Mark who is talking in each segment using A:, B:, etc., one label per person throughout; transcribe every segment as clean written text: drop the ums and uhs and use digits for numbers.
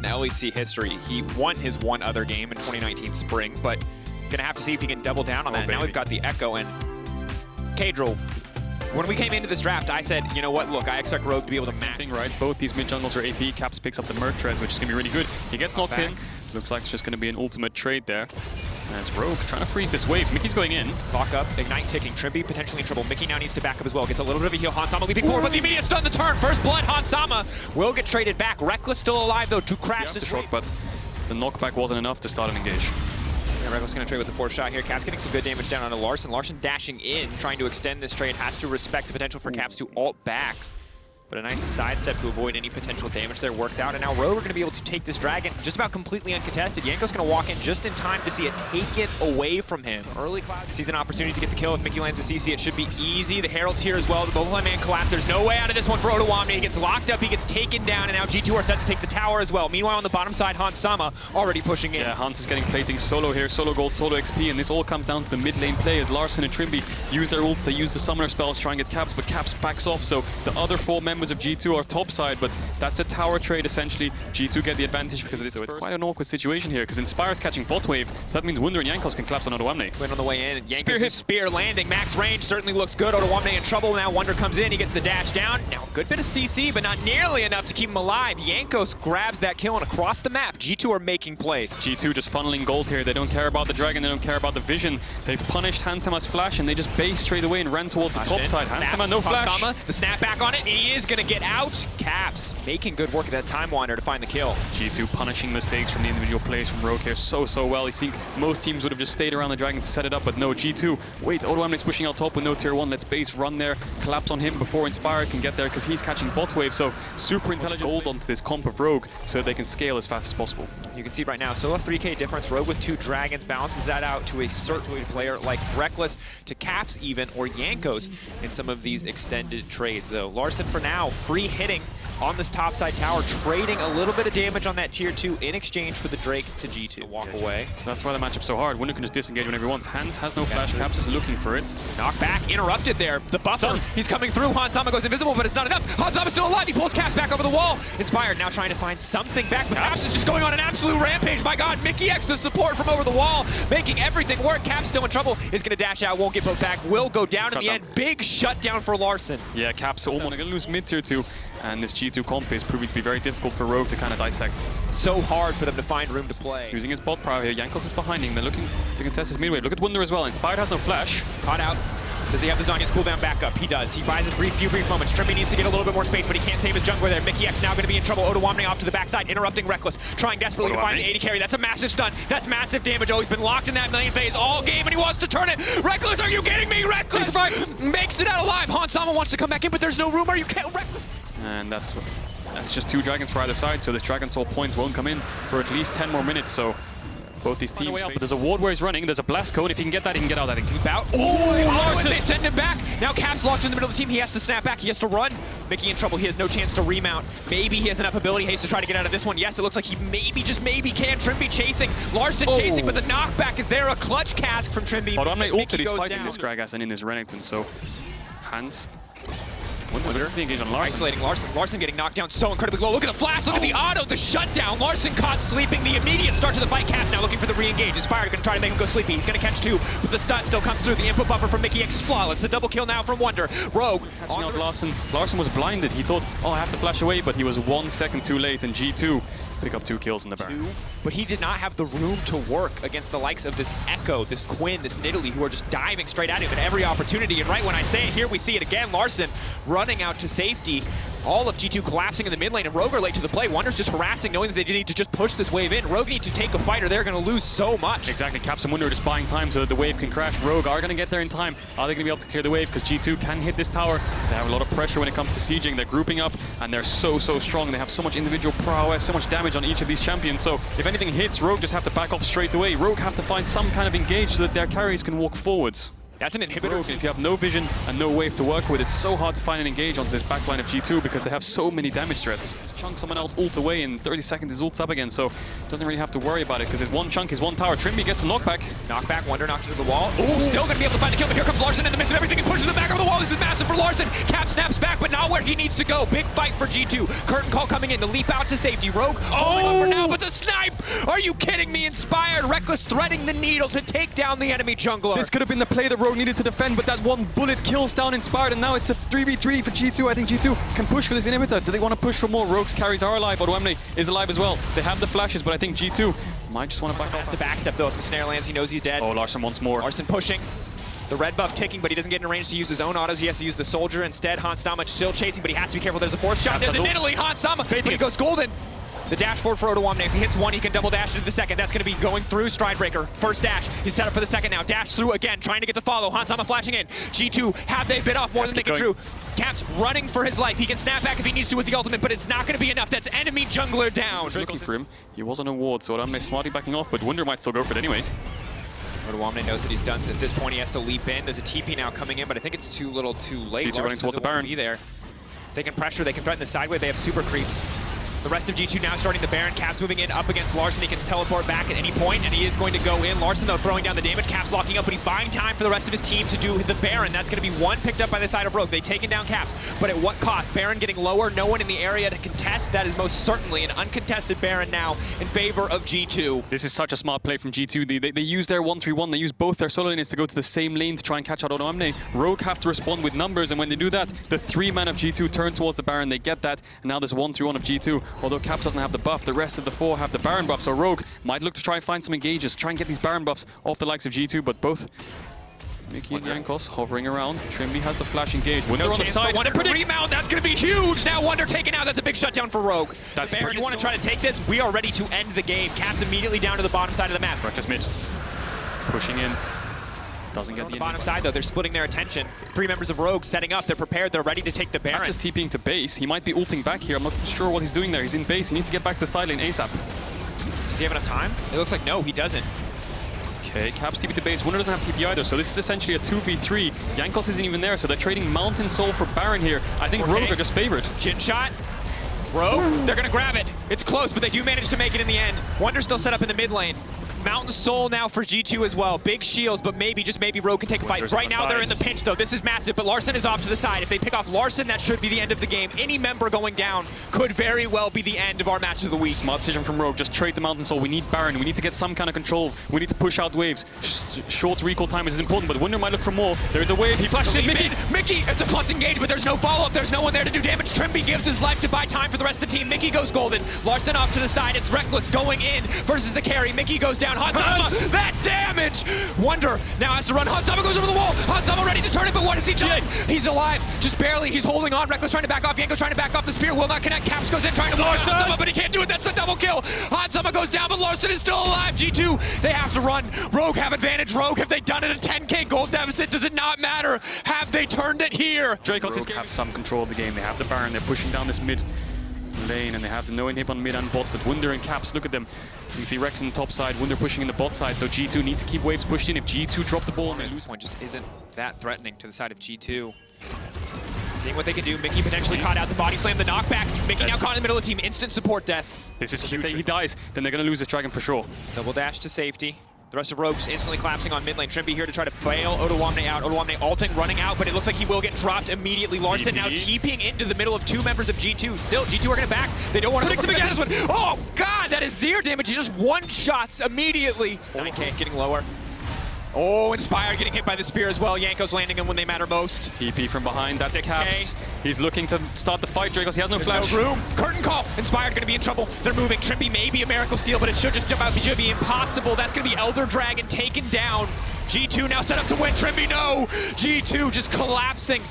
A: in LEC history. He won his one other game in 2019 spring, but gonna have to see if he can double down on that. Now we've got the Echo and Kadril. When we came into this draft, I said, you know what, look, I expect Rogue to be able to match.
B: Right? Both these mid jungles are AP. Caps picks up the Merc Treads, which is going to be really good. He gets knocked in. Looks like it's just going to be an ultimate trade there. As Rogue trying to freeze this wave. Mickey's going in.
A: Lock up, Ignite ticking. Trimby potentially in trouble. Mickey now needs to back up as well. Gets a little bit of a heal. Hansama leaping forward, but the immediate stun the turn. First blood, Hansama will get traded back. Reckless still alive though to crash this wave.
B: But the knockback wasn't enough to start an engage.
A: Yeah, Reckless going to trade with the fourth shot here. Caps getting some good damage down onto Larson. Larson dashing in, trying to extend this trade. Has to respect the potential for Caps to ult back. But a nice sidestep to avoid any potential damage there works out. And now Rogue are going to be able to take this dragon just about completely uncontested. Yanko's going to walk in just in time to see it taken away from him. Early Cloud sees an opportunity to get the kill. If Mickey lands the CC, it should be easy. The Herald's here as well. The Bowline Man collapse. There's no way out of this one for Ottawamne. He gets locked up. He gets taken down. And now G2 are set to take the tower as well. Meanwhile, on the bottom side, Hansama already pushing in.
B: Yeah, Hans is getting plating solo here. Solo gold, solo XP. And this all comes down to the mid lane play as Larson and Trimby use their ults. They use the summoner spells, try and get Caps. But Caps backs off. So the other 4 members of G2 are top side, but that's a tower trade essentially. G2 get the advantage because it's quite an awkward situation here because Inspire's catching bot wave, so that means Wunder and Jankos can collapse on Ottawamne.
A: Went on the way in, and Jankos' spear landing, max range certainly looks good. Ottawamne in trouble now. Wunder comes in, he gets the dash down. Now good bit of CC, but not nearly enough to keep him alive. Jankos grabs that kill and across the map, G2 are making plays.
B: G2 just funneling gold here. They don't care about the dragon, they don't care about the vision. They punished Hansama's flash and they just base straight away and ran towards the top side. Hansama, no flash.
A: The snap back on it, he is gonna get out. Caps making good work of that Time Wander to find the kill.
B: G2 punishing mistakes from the individual plays from Rogue here so well. You think most teams would have just stayed around the dragon to set it up, but no, G2. Wait, Ottawamne is pushing out top with no tier 1. Let's base run there, collapse on him before Inspire can get there because he's catching bot wave. So super intelligent gold onto this comp of Rogue so they can scale as fast as possible.
A: You can see right now, still a 3k difference. Rogue with 2 dragons balances that out to a certainly player like Reckless, to Caps even, or Jankos in some of these extended trades though. Larson for now, free hitting on this topside tower, trading a little bit of damage on that tier 2 in exchange for the Drake to G2. Walk away.
B: So that's why the matchup's so hard. Wunder can just disengage whenever he wants. Hans has no flash. Caps is looking for it.
A: Knock back, interrupted there. The buffer, he's coming through. Hansama goes invisible, but it's not enough. Hansama's still alive. He pulls Caps back over the wall. Inspired now trying to find something back, but Caps is just going on an absolute rampage. My God, Mickey X, the support from over the wall, making everything work. Caps still in trouble, is going to dash out, won't get put back, will go down in the end. Big shutdown for Larson.
B: Yeah, Caps almost going to lose mid tier 2. And this G2 comp is proving to be very difficult for Rogue to kind of dissect.
A: So hard for them to find room to play.
B: Using his bot power here, Jankos is behind him. They're looking to contest his mid wave. Look at Wunder as well. Inspired has no flash.
A: Caught out. Does he have the Zhonya's cooldown back up? He does. He buys a few brief moments. Trimby needs to get a little bit more space, but he can't save his jungler there. Mickey X now going to be in trouble. Ottawamne off to the backside, interrupting Reckless. Trying desperately to find the 80 carry. That's a massive stun. That's massive damage. Oh, he's been locked in that million phase all game, and he wants to turn it. Reckless, are you kidding me? Reckless makes it out alive. Hansama wants to come back in, but there's no room. Are you kidding? Reckless.
B: And that's just 2 dragons for either side, so this Dragon Soul point won't come in for at least 10 more minutes, so both these teams. But there's a ward where he's running, there's a blast cone. If he can get that, he can get out of that. Keep out.
A: Oh, Larson! They send him back. Now Caps locked in the middle of the team. He has to snap back. He has to run. Mickey in trouble. He has no chance to remount. Maybe he has enough ability haste to try to get out of this one. Yes, it looks like he maybe, just maybe can. Trimby chasing. Larson chasing, but the knockback is there. A clutch cask from Trimby.
B: Ottawamne ulted. He's fighting this Gragas and in this Renekton, so Hans. Wunder engage on Larson.
A: Isolating Larson. Larson getting knocked down so incredibly low. Look at the flash. Look at the auto. The shutdown. Larson caught sleeping. The immediate start to the fight. Caps now looking for the re-engage. Inspired going to try to make him go sleepy. He's going to catch 2, but the stun still comes through. The input buffer from Mickey X is flawless. The double kill now from Wunder. Rogue.
B: Catching out Larson. Larson was blinded. He thought, oh, I have to flash away, but he was 1 second too late, and G2 pick up 2 kills in the Baron.
A: But he did not have the room to work against the likes of this Echo, this Quinn, this Nidalee, who are just diving straight at him at every opportunity. And right when I say it, here we see it again. Larson running out to safety. All of G2 collapsing in the mid lane, and Rogue are late to the play. Wunder's just harassing, knowing that they need to just push this wave in. Rogue need to take a fight or they're going to lose so much.
B: Exactly, Caps and Wunder are just buying time so that the wave can crash. Rogue are going to get there in time. Are they going to be able to clear the wave? Because G2 can hit this tower. They have a lot of pressure when it comes to sieging. They're grouping up, and they're so strong. They have so much individual prowess, so much damage on each of these champions. So if anything hits, Rogue just have to back off straight away. Rogue have to find some kind of engage so that their carries can walk forwards.
A: That's an inhibitor.
B: Rogue, if you have no vision and no wave to work with, it's so hard to find an engage onto this backline of G2 because they have so many damage threats. Just chunk someone out, ult away, in 30 seconds his ult's up again, so doesn't really have to worry about it because it's one chunk, is one tower. Trimby gets a knockback.
A: Knockback, Wonder knocked into the wall. Ooh, still gonna be able to find the kill, but here comes Larson in the midst of everything and pushes the back over the wall. This is massive for Larson. Cap snaps back, but not where he needs to go. Big fight for G2. Curtain call coming in, the leap out to safety. Rogue holding on for now, but the snipe! Are you kidding me? Inspired, Reckless threading the needle to take down the enemy jungler.
B: This could have been the play that Rogue needed to defend, but that one bullet kills down Inspired, and now it's a 3v3 for G2. I think G2 can push for this inhibitor. Do they want to push for more? Rogue's carries are alive. Odoamne is alive as well. They have the flashes, but I think G2 might just want to back off.
A: Has to backstep though. If the snare lands, he knows he's dead.
B: Oh, Larson once more.
A: Larson pushing. The red buff ticking, but he doesn't get in range to use his own autos. He has to use the soldier instead. Hansama still chasing, but he has to be careful. There's a fourth shot. There's an Italy. Hansama, but he goes golden. The dash forward for Odoamne. If he hits one, he can double dash into the second. That's going to be going through Stridebreaker. First dash. He's set up for the second now. Dash through again, trying to get the follow. Hansama flashing in. G2, have they bit off more than they can chew? Cap's running for his life. He can snap back if he needs to with the ultimate, but it's not going to be enough. That's enemy jungler down.
B: Looking for him. He was on a ward, so Odoamne smartly backing off, but Wunder might still go for it anyway.
A: Odoamne knows that he's done. At this point, he has to leap in. There's a TP now coming in, but I think it's too little too late.
B: G2 running towards the Baron.
A: There. They can pressure, they can threaten the sideway. They have super creeps. The rest of G2 now starting the Baron. Caps moving in up against Larson. He can teleport back at any point, and he is going to go in. Larson, though, throwing down the damage. Caps locking up, but he's buying time for the rest of his team to do the Baron. That's going to be one picked up by the side of Rogue. They've taken down Caps, but at what cost? Baron getting lower, no one in the area to contest. That is most certainly an uncontested Baron now in favor of G2.
B: This is such a smart play from G2. They use their 1-3-1. They use both their solo lanes to go to the same lane to try and catch out Odoamne. Rogue have to respond with numbers, and when they do that, the 3-man of G2 turn towards the Baron. They get that, and now there's 1-3-1 of G2. Although Caps doesn't have the buff, the rest of the 4 have the Baron buff, so Rogue might look to try and find some engages, try and get these Baron buffs off the likes of G2, but both Mickey and Jankos hovering around. Trimby has the flash engage. Wunder on the side.
A: Wonder to rebound. That's going to be huge. Now Wonder taken out. That's a big shutdown for Rogue.
B: That's
A: Baron, you want to try to take this? We are ready to end the game. Caps immediately down to the bottom side of the map.
B: Reckless mid. Pushing in. Doesn't get
A: the bottom side though. They're splitting their attention. 3 members of Rogue setting up. They're prepared. They're ready to take the Baron.
B: Not just TPing to base. He might be ulting back here. I'm not sure what he's doing there. He's in base. He needs to get back to the side lane ASAP.
A: Does he have enough time? It looks like no, he doesn't.
B: Okay, Caps TP to base. Wunder doesn't have TP either, so this is essentially a 2v3. Jankos isn't even there, so they're trading Mountain Soul for Baron here. I think Rogue are just favored.
A: Chin shot. Rogue, they're going to grab it. It's close, but they do manage to make it in the end. Wonder still set up in the mid lane. Mountain Soul now for G2 as well. Big shields, but maybe, just maybe, Rogue can take a fight. Right now, they're in the pinch, though. This is massive, but Larson is off to the side. If they pick off Larson, that should be the end of the game. Any member going down could very well be the end of our match of the week.
B: Smart decision from Rogue. Just trade the Mountain Soul. We need Baron. We need to get some kind of control. We need to push out waves. Short recall time is important, but Wunder might look for more. There is a wave. He flashes in.
A: Mickey, it's a clutch engage, but there's no follow-up. There's no one there to do damage. Trimby gives his life to buy time for the rest of the team. Mickey goes golden. Larson off to the side. It's Reckless going in versus the carry. Mickey goes down. Hansama, that damage! Wonder now has to run. Hansama goes over the wall. Hansama ready to turn it, but what has he done? He's alive. Just barely. He's holding on. Reckless trying to back off. Yanko's trying to back off. The spear will not connect. Caps goes in trying to block Hansama, but he can't do it. That's a double kill. Hansama goes down, but Larson is still alive. G2, they have to run. Rogue have advantage. Rogue, have they done it? A 10k gold deficit? Does it not matter? Have they turned it here?
B: Rogue have some control of the game. They have the Baron. They're pushing down this mid lane, and they have the no inhib on mid and bot, but Wunder and Caps, look at them. You can see Rex on the top side, Wunder pushing in the bot side, so G2 need to keep waves pushed in. If G2 drop the ball and they lose
A: one, just isn't that threatening to the side of G2. Seeing what they can do. Mickey potentially caught out the body slam, the knockback. Mickey now caught in the middle of the team. Instant support death.
B: This is huge. If he dies, then they're going to lose this dragon for sure.
A: Double dash to safety. The rest of Rogues instantly collapsing on mid lane. Trimby here to try to bail Odoamne out. Odoamne ulting, running out, but it looks like he will get dropped immediately. Larson now TPing into the middle of 2 members of G2. Still, G2 are going to back. They don't want to predict him again. This one. Oh, God, that is 0 damage. He just one-shots immediately. 9k getting lower. Oh, Inspired getting hit by the spear as well. Yanko's landing him when they matter most.
B: TP from behind, that's Caps. He's looking to start the fight, Dracos. He has no flash.
A: No room. Curtain call. Inspired going to be in trouble. They're moving. Trimby may be a miracle steal, but it should just jump out. It should be impossible. That's going to be Elder Dragon taken down. G2 now set up to win. Trimby, no. G2 just collapsing.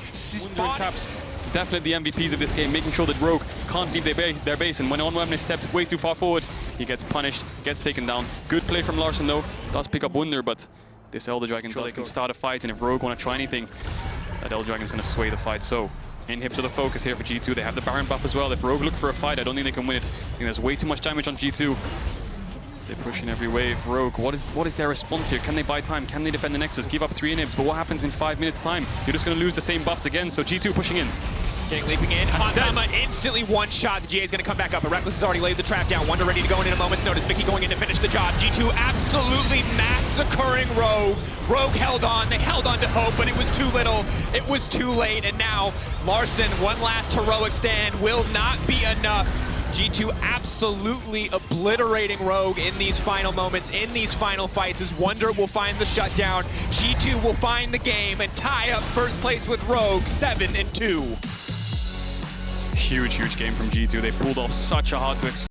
B: Caps. Definitely the MVPs of this game, making sure that Rogue can't leave their base, and when Odoamne steps way too far forward, he gets punished, gets taken down. Good play from Larson though. Does pick up Wunder, but this Elder Dragon can start a fight, and if Rogue want to try anything, that Elder Dragon is going to sway the fight. So, inhib to the focus here for G2. They have the Baron buff as well. If Rogue look for a fight, I don't think they can win it. I think there's way too much damage on G2 They push in every wave. Rogue, what is their response here? Can they buy time? Can they defend the Nexus? Give up 3 inhibs, but what happens in 5 minutes time? You're just going to lose the same buffs again, so G2 pushing in.
A: King leaping in. Hantama instantly one shot. The GA is going to come back up, but Reckless has already laid the trap down. Wonder ready to go in a moment's notice. Mickey going in to finish the job. G2 absolutely massacring Rogue. Rogue held on. They held on to hope, but it was too little. It was too late, and now Larssen, one last heroic stand will not be enough. G2 absolutely obliterating Rogue in these final moments, in these final fights, as Wonder will find the shutdown. G2 will find the game and tie up first place with Rogue, 7-2.
B: Huge game from G2. They pulled off such a hard to